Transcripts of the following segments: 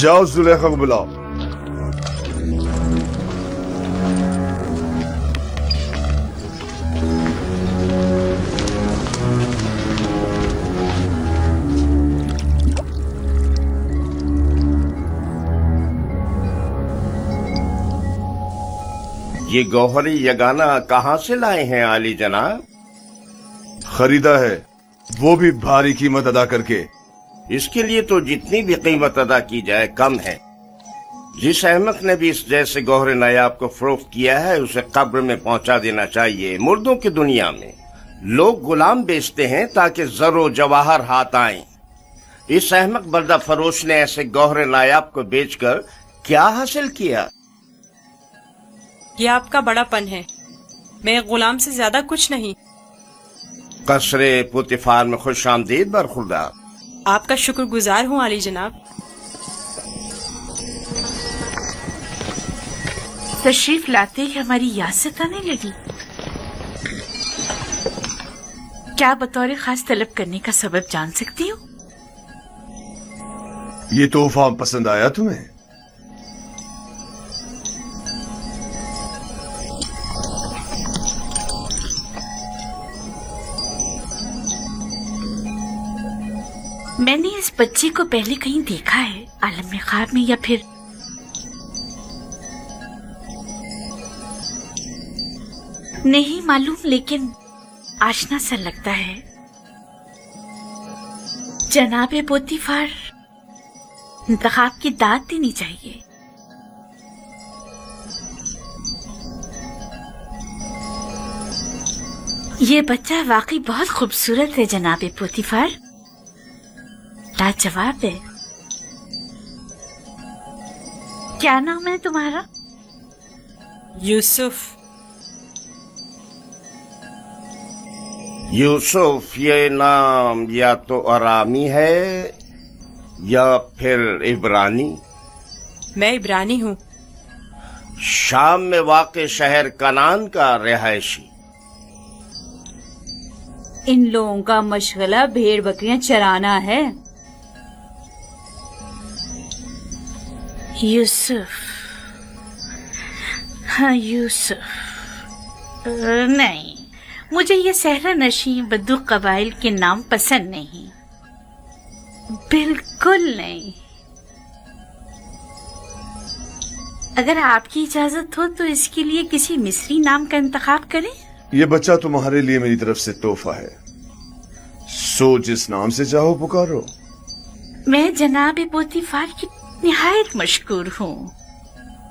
جاؤ زلیخا کو بلاؤ. یہ گوہری یگانہ کہاں سے لائے ہیں عالی جناب؟ خریدا ہے، وہ بھی بھاری قیمت ادا کر کے. اس کے لیے تو جتنی بھی قیمت ادا کی جائے کم ہے. جس احمق نے بھی اس جیسے گوہر نایاب کو فروخت کیا ہے اسے قبر میں پہنچا دینا چاہیے. مردوں کی دنیا میں لوگ غلام بیچتے ہیں تاکہ زر و جواہر ہاتھ آئیں. اس احمق بردہ فروش نے ایسے گوہر نایاب کو بیچ کر کیا حاصل کیا؟ یہ آپ کا بڑا پن ہے. میں ایک غلام سے زیادہ کچھ نہیں. قصر پوتیفار میں خوش آمدید برخوردار. آپ کا شکر گزار ہوں عالی جناب. تشریف لاتے ہی ہماری یاست آنے لگی. کیا بطور خاص طلب کرنے کا سبب جان سکتی ہوں؟ یہ تحفہ پسند آیا تمہیں؟ میں نے اس بچے کو پہلے کہیں دیکھا ہے، عالم خواب میں یا پھر نہیں معلوم، لیکن آشنا سا لگتا ہے. جناب پوتیفار، انتخاب کی داد دینی چاہیے. یہ بچہ واقعی بہت خوبصورت ہے جناب پوتیفار، لاجواب ہے. کیا نام ہے تمہارا؟ یوسف. یوسف یہ نام یا تو آرامی ہے یا پھر عبرانی. میں عبرانی ہوں. شام میں واقع شہر کنعان کا رہائشی. ان لوگوں کا مشغلہ بھیڑ بکریاں چرانا ہے. یوسف. ہاں یوسف. نہیں، مجھے یہ صحرا نشین بدو قبائل کے نام پسند نہیں، بالکل نہیں. اگر آپ کی اجازت ہو تو اس کے لیے کسی مصری نام کا انتخاب کریں. یہ بچہ تمہارے لیے میری طرف سے تحفہ ہے، سو جس نام سے چاہو پکارو. میں جناب پوتیفار کی نہایت مشکور ہوں.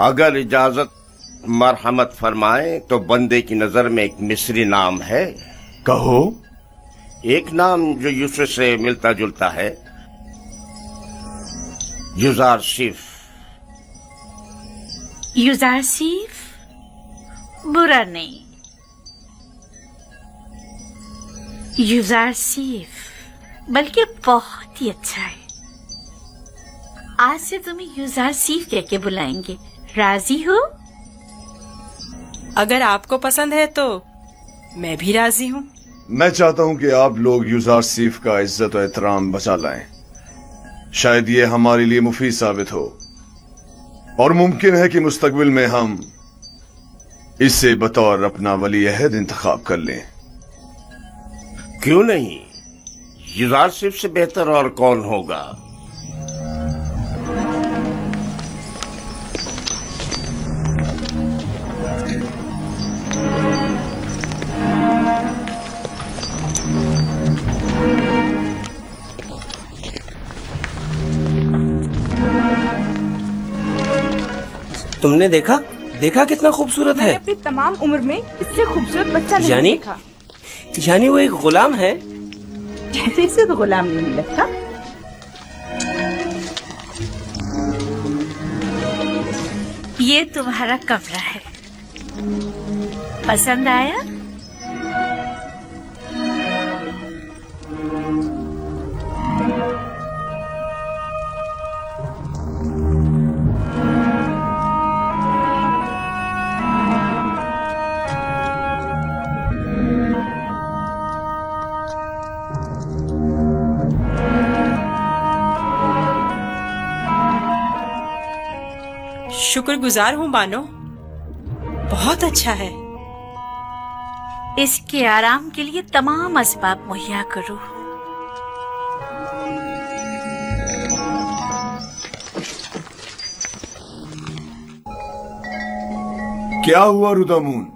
اگر اجازت مرحمت فرمائیں تو بندے کی نظر میں ایک مصری نام ہے. کہو. ایک نام جو یوسف سے ملتا جلتا ہے، یوزارسیف. یوزارسیف برا نہیں. یوزارسیف بلکہ بہت ہی اچھا ہے. آج سے تمہیں یوزارسیف کہہ کے بلائیں گے. راضی ہو؟ اگر آپ کو پسند ہے تو میں بھی راضی ہوں. میں چاہتا ہوں کہ آپ لوگ یوزارسیف کا عزت و احترام بچا لائیں. شاید یہ ہمارے لیے مفید ثابت ہو اور ممکن ہے کہ مستقبل میں ہم اسے بطور اپنا ولی عہد انتخاب کر لیں. کیوں نہیں؟ یوزارسیف سے بہتر اور کون ہوگا؟ تم نے دیکھا کتنا خوبصورت میں ہے. نے اپنی تمام عمر میں اس سے خوبصورت بچہ نہیں یعنی دیکھا. یعنی وہ ایک غلام ہے. جیسے اسے تو غلام نہیں لگتا. یہ تمہارا کمرہ ہے، پسند آیا؟ शुक्रगुजार हूँ बानो, बहुत अच्छा है। इसके आराम के लिए तमाम असबाब मुहैया करो। क्या हुआ रुदामून?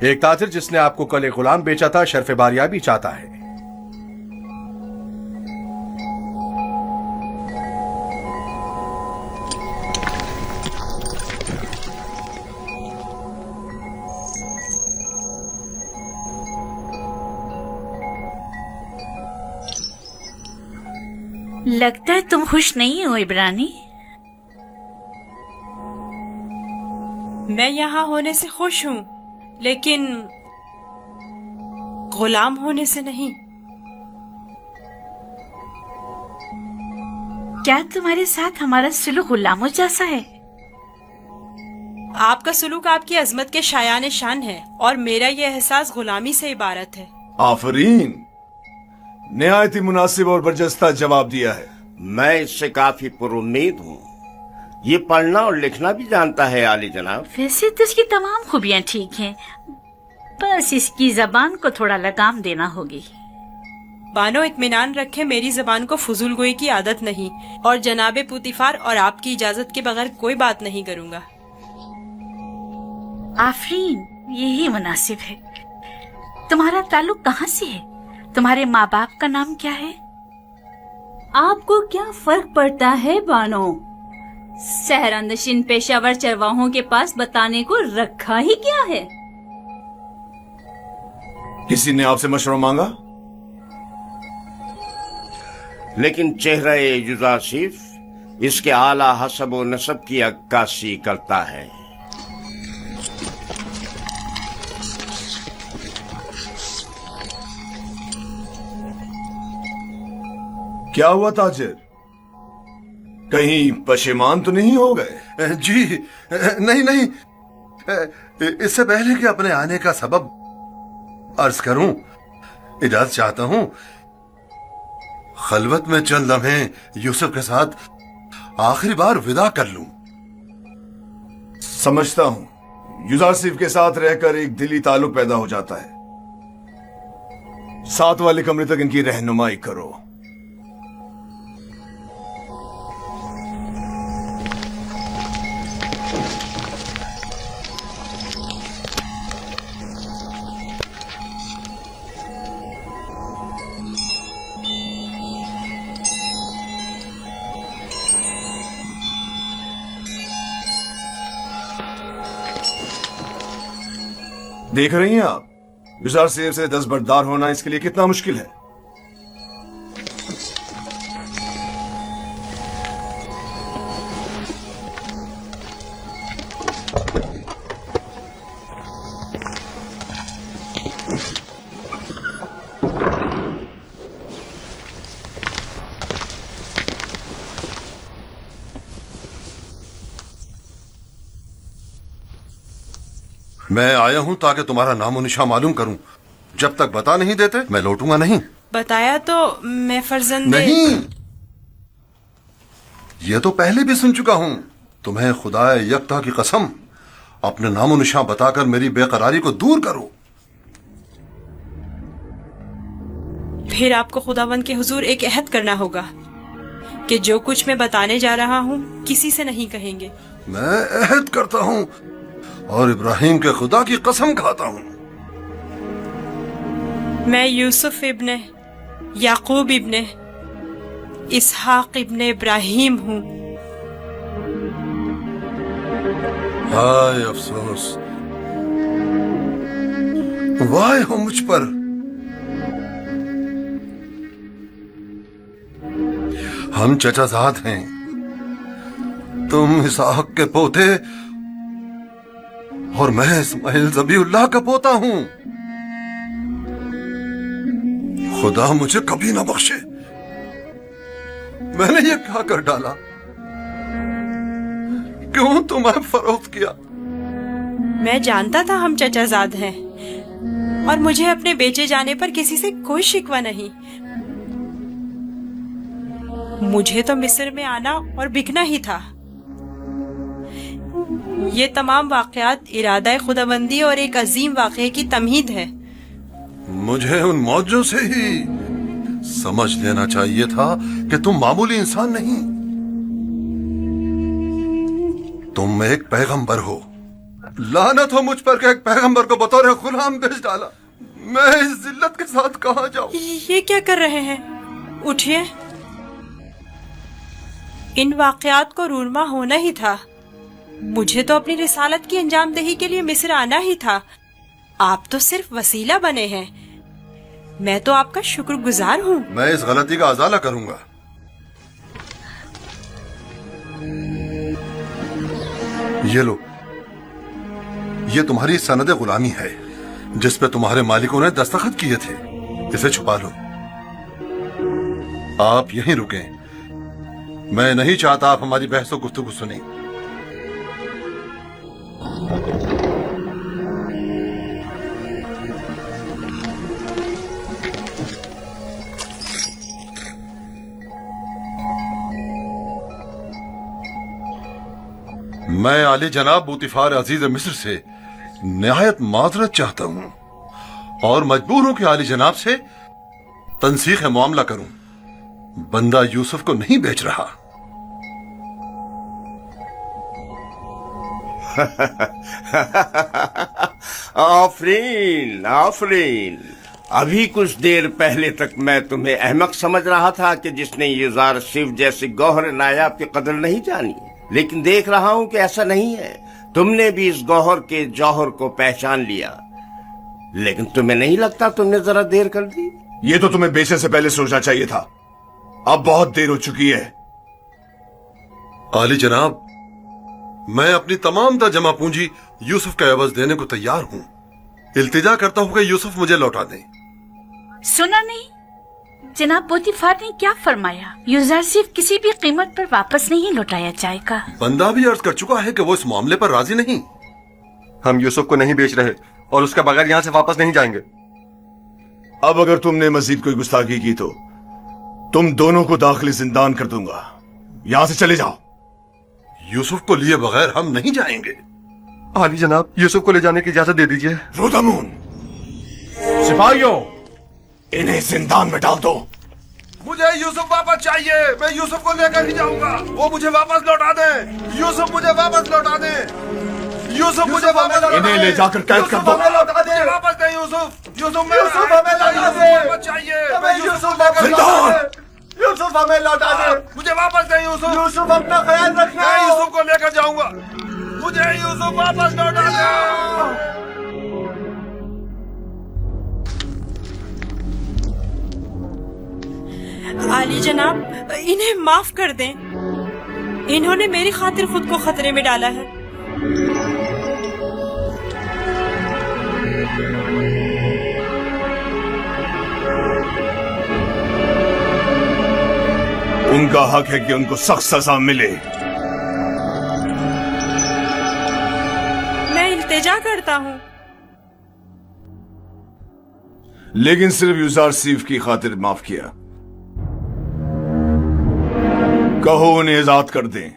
एक ताजिर जिसने आपको कल एक गुलाम बेचा था शर्फ बारियाबी चाहता है। लगता है तुम खुश नहीं हो इब्रानी। मैं यहाँ होने से खुश हूँ, लेकिन गुलाम होने से नहीं। क्या तुम्हारे साथ हमारा सुलूक गुलामों जैसा है? आपका सलूक आपकी अजमत के शायान शान है और मेरा ये एहसास गुलामी से इबारत है। आफरीन, निहायत ही मुनासिब और बरजस्ता जवाब दिया है। मैं इससे काफी पुरुम्मीद हूँ। ये पढ़ना और लिखना भी जानता है आली जनाब। वैसे तो इसकी तमाम खूबियां ठीक हैं, बस इसकी जबान को थोड़ा लगाम देना होगी। बानो, इत्मीनान रखे, मेरी जबान को फजूल गोई की आदत नहीं और जनाबे पुतिफार और आपकी इजाजत के बगैर कोई बात नहीं करूँगा। आफरीन, यही मुनासिब है। तुम्हारा ताल्लुक कहाँ से है? तुम्हारे माँ बाप का नाम क्या है? आपको क्या फर्क पड़ता है बानो? सहरानशीन पेशावर चरवाहों के पास बताने को रखा ही क्या है? किसी ने आपसे मशवरा मांगा? लेकिन चेहरा युजासिफ इसके आला हसब व नसब की अक्कासी करता है। क्या हुआ ताजिर? कहीं पशेमान तो नहीं हो गए? जी नहीं, इससे पहले कि अपने आने का सबब अर्ज करूं, इजाजत चाहता हूं खलवत में चंद लम्हे यूसुफ के साथ आखिरी बार विदा कर लूं। समझता हूं, युजारसिफ के साथ रहकर एक दिली ताल्लुक पैदा हो जाता है। साथ वाले कमरे तक इनकी रहनुमाई करो। देख रही हैं आप, युजारसिफ से दस्तबरदार होना इसके लिए कितना मुश्किल है। मैं आया हूं ताकि तुम्हारा नामो निशान मालूम करूं। जब तक बता नहीं देते मैं लौटूंगा नहीं। बताया तो मैं फर्जंदे नहीं, ये तो पहले भी सुन चुका हूं। तुम्हें खुदा यकता की कसम, अपने नामो निशान बताकर मेरी बेकरारी को दूर करो। फिर आपको खुदावंद के हुजूर एक अहद करना होगा कि जो कुछ मैं बताने जा रहा हूँ किसी से नहीं कहेंगे। मैं अहद करता हूं और इब्राहिम के खुदा की कसम खाता हूं। मैं यूसुफ इब्ने याकूब इब्ने इसहाक इब्ने इब्राहिम हूँ। हाय अफसोस, वाह हो मुझ पर। हम चचाजाद हैं, तुम इसहाक के पोते और मैं इस्माइल ज़बीउल्लाह का पोता हूं। खुदा मुझे कभी ना बख्शे, मैंने ये क्या कर डाला? क्यों तुम्हें फरोख्त किया? मैं जानता था हम चचाजाद हैं और मुझे अपने बेचे जाने पर किसी से कोई शिकवा नहीं। मुझे तो मिस्र में आना और बिकना ही था। ये तमाम वाक़यात इरादा खुदाबंदी और एक अजीम वाक़े की तमहीद है। मुझे उन मौजों से ही समझ लेना चाहिए था कि तुम मामूली इंसान नहीं, तुम एक पैगंबर हो। लानत हो मुझ पर कि एक पैगंबर को बतौर गुलाम बेच डाला। मैं इस जिल्लत के साथ कहाँ जाऊं? ये क्या कर रहे हैं? उठिए। इन वाक़यात को रूरमा होना ही था। मुझे तो अपनी रिसालत की अंजामदही के लिए मिस्र आना ही था। आप तो सिर्फ वसीला बने हैं। मैं तो आपका शुक्रगुजार हूँ। मैं इस गलती का अजाला करूंगा। ये लो, ये तुम्हारी सनद गुलामी है जिस पे तुम्हारे मालिकों ने दस्तखत किए थे। इसे छुपा लो। आप यहीं रुकें। मैं नहीं चाहता आप हमारी बहसो गुफ्तगू सुने। मैं आली जनाब बूतिफार अजीज मिस्र से निहायत माजरत चाहता हूं और मजबूर हूं कि आली जनाब से तनसीख मामला करूं। बंदा यूसुफ को नहीं बेच रहा। आफरीन आफरीन। अभी कुछ देर पहले तक मैं तुम्हें अहमक समझ रहा था कि जिसने युजार सिर्फ जैसे गौहर नायाब की कदर नहीं जानी, लेकिन देख रहा हूं कि ऐसा नहीं है। तुमने भी इस गौहर के जौहर को पहचान लिया। लेकिन तुम्हें नहीं लगता तुमने जरा देर कर दी? ये तो तुम्हें बेचने से पहले सोचना चाहिए था। अब बहुत देर हो चुकी है। आली जनाब, मैं अपनी तमाम जमा पूंजी यूसुफ का एवज देने को तैयार हूं। इल्तिजा करता हूं कि यूसुफ मुझे लौटा दें। सुना नहीं जनाब पोतीफार ने क्या फरमाया? यूजर सिर्फ किसी भी कीमत पर वापस नहीं लौटाया जाएगा। बंदा भी अर्ज कर चुका है कि वो इस मामले पर राजी नहीं। हम यूसुफ को नहीं बेच रहे और उसके बगैर यहाँ से वापस नहीं जाएंगे। अब अगर तुमने मजीद कोई गुस्ताखी की तो तुम दोनों को दाखिली जिंदान कर दूंगा। यहाँ से चले जाओ। यूसुफ को लिए बगैर हम नहीं जाएंगे। आली जनाब, यूसुफ को ले जाने की इजाजत दे दीजिए। रोदामून, सिपाहियों, इन्हें जिंदान में डाल दो। मुझे यूसुफ वापस चाहिए। मैं यूसुफ को लेकर ही जाऊंगा। वो मुझे वापस लौटा दे। यूसुफ मुझे वापस लौटा दे। यूसुफ मुझे वापस लौटा दे। इन्हें ले जाकर कैद कर दो। लौटा दे। वापस दे यूसुफ। यूसुफ हमें लौटा दे। चाहिए यूसुफ हमें लौटा दे। मुझे वापस दे यूसुफ। यूसुफ अपना ख्याल रखना। मैं यूसुफ को लेकर जाऊंगा। मुझे यूसुफ वापस लौटा दे। आली जनाब, इन्हें माफ कर दें। इन्होंने मेरी खातिर खुद को खतरे में डाला है। उनका हक है कि उनको सख्त सजा मिले। मैं इल्तिजा करता हूँ। लेकिन सिर्फ यूजार सीफ की खातिर माफ किया। कहो उन्हें आजाद कर दें।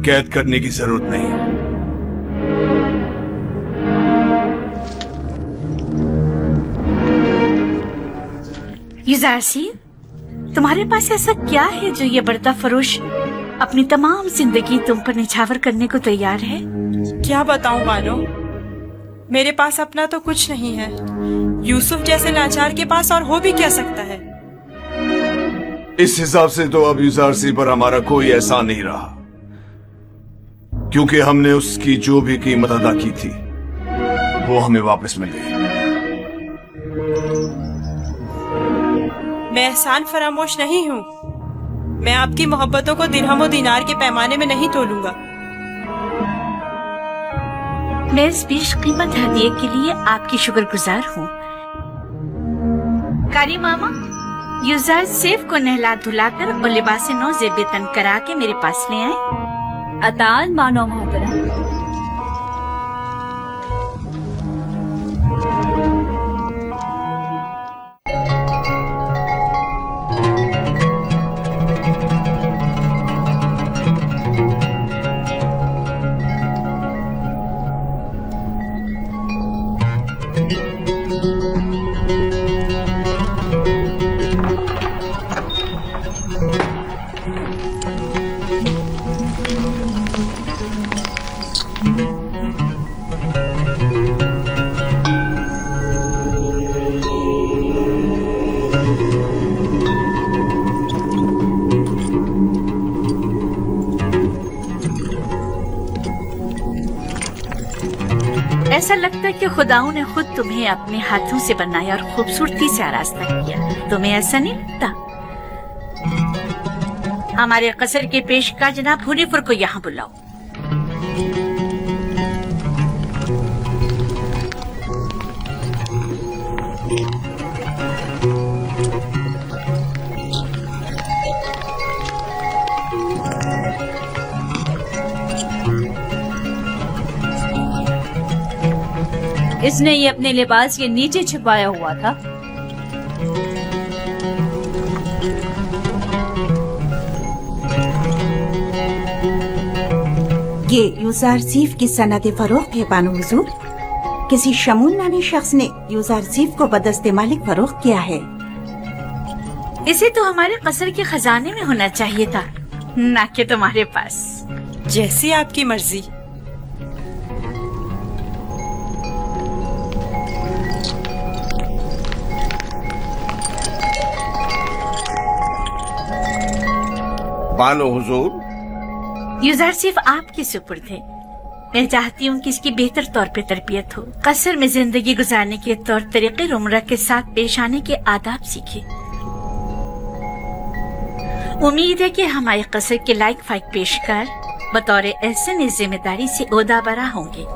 कैद करने की जरूरत नहीं। युजारसी, तुम्हारे पास ऐसा क्या है जो ये बर्दा फरोश अपनी तमाम जिंदगी तुम पर निछावर करने को तैयार है? क्या बताऊं बानो, मेरे पास अपना तो कुछ नहीं है। यूसुफ जैसे लाचार के पास और हो भी क्या सकता है? इस हिसाब से तो अब यूजारसी पर हमारा कोई एहसान नहीं रहा, क्योंकि हमने उसकी जो भी कीमत अदा की थी वो हमें वापस मिल गई। मैं एहसान फरामोश नहीं हूँ। मैं आपकी मोहब्बतों को दिरहम और दिनार के पैमाने में नहीं तोलूंगा। मैं इस बेश कीमत हदिये के लिए आपकी शुक्रगुजार हूँ। कारी मामा, यूजर सेफ को नहला धुलाकर और लिबास नौ जेब तन करा के मेरे पास ले आए। अतान मानो मोहतरम। ऐसा लगता है कि खुदाओं ने खुद तुम्हें अपने हाथों से बनाया और खूबसूरती से आरास्ता किया। तुम्हें ऐसा नहीं लगता? हमारे कसर के पेशकार जनाब हुनीफर को यहाँ बुलाओ। इसने ये अपने लिबास के नीचे छुपाया हुआ था। ये यूजारसीफ की सनत फरोख्त है बानो हुजूर। किसी शमून नामी शख्स ने यूजारसीफ को बदस्ते मालिक फरोख्त किया है। इसे तो हमारे कसर के खजाने में होना चाहिए था, ना कि तुम्हारे पास। जैसी आपकी मर्जी। बानो हुजूर, यूजारसीफ आपके सुपुर्द है। मैं चाहती हूँ कि इसकी बेहतर तौर पे तरबियत हो, कसर में जिंदगी गुजारने के तौर तरीके उम्र के साथ पेश आने के आदाब सीखे। उम्मीद है कि हमारे कसर के लायक फाइक पेशकार बतौर एहसन इस जिम्मेदारी से ओहदा बरा होंगे।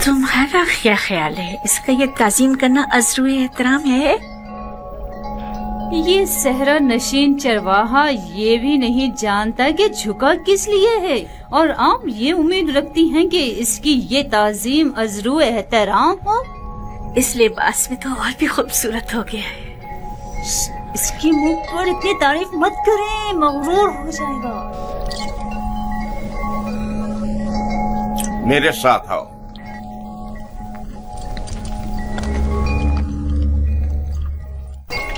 तुम्हारा क्या ख्याल है? इसका ये ताजीम करना अज़्रुए एहतराम है? ये सहरा नशीन चरवाहा ये भी नहीं जानता कि झुका किस लिए है, और आप ये उम्मीद रखती हैं कि इसकी ये ताजीम अज़्रू एहतराम हो। इस लिबास में तो और भी खूबसूरत हो गया है। इसकी मुंह पर इतनी तारीफ मत करें, मगरूर हो जाएगा। मेरे साथ आओ।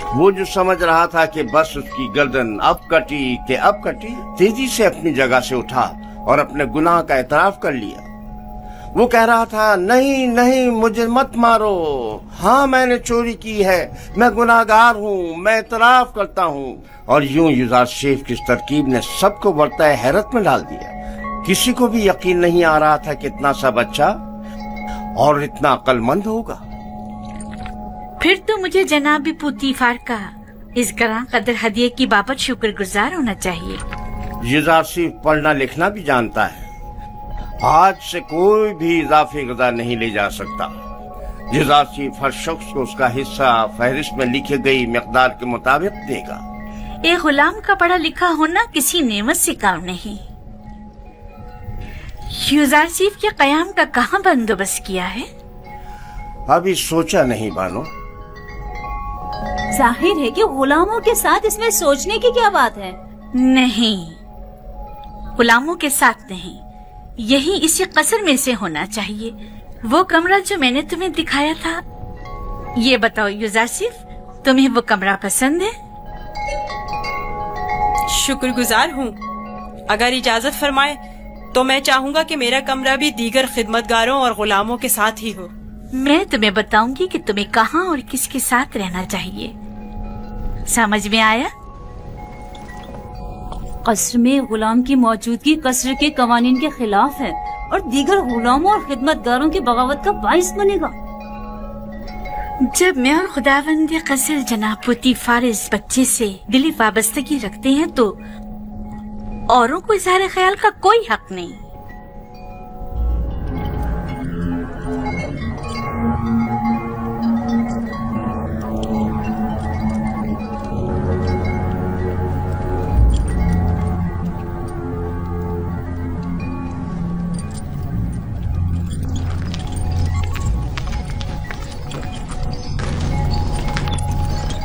वो जो समझ रहा था कि बस उसकी गर्दन अब कटी कि अब कटी, तेजी से अपनी जगह से उठा और अपने गुनाह का एतराफ कर लिया। वो कह रहा था, नहीं नहीं मुझे मत मारो, हाँ मैंने चोरी की है, मैं गुनाहगार हूँ, मैं एतराफ करता हूँ। और यूं यूजारसीफ की इस तरकीब ने सबको बरताए हैरत में डाल दिया। किसी को भी यकीन नहीं आ रहा था कि इतना सा बच्चा और इतना अक्लमंद होगा। फिर तो मुझे जनाब पुतीफार का इस गरां कदर हदिये की बाबत शुक्रगुजार होना चाहिए। यूजारसीफ पढ़ना लिखना भी जानता है। आज से कोई भी इजाफी गजा नहीं ले जा सकता। यूजारसीफ हर शख्स को उसका हिस्सा फहरिस्त में लिखी गई मिकदार के मुताबिक देगा। एक गुलाम का पढ़ा लिखा होना किसी नेमत से काम नहीं। यूजारसीफ के कयाम का कहाँ बंदोबस्त किया है? अभी सोचा नहीं बानो। जाहिर है कि गुलामों के साथ इसमें सोचने की क्या बात है? नहीं, गुलामों के साथ नहीं, यही इसी कसर में से होना चाहिए। वो कमरा जो मैंने तुम्हें दिखाया था। ये बताओ यूजारसीफ, तुम्हें वो कमरा पसंद है? शुक्रगुजार हूँ। अगर इजाजत फरमाए तो मैं चाहूँगा कि मेरा कमरा भी दीगर खिदमतगारों और गुलामों के साथ ही हो। मैं तुम्हें बताऊंगी कि तुम्हें कहाँ और किसके साथ रहना चाहिए। समझ में आया? कसर में गुलाम की मौजूदगी कसर के कवानीन के खिलाफ है और दीगर गुलामों और खिदमतगारों की बगावत का बाइस बनेगा। जब मैं और खुदावंद कसर जनाब पुतीफार इस बच्चे से दिली वाबस्तगी रखते हैं तो औरों को इज़हार ख्याल का कोई हक नहीं।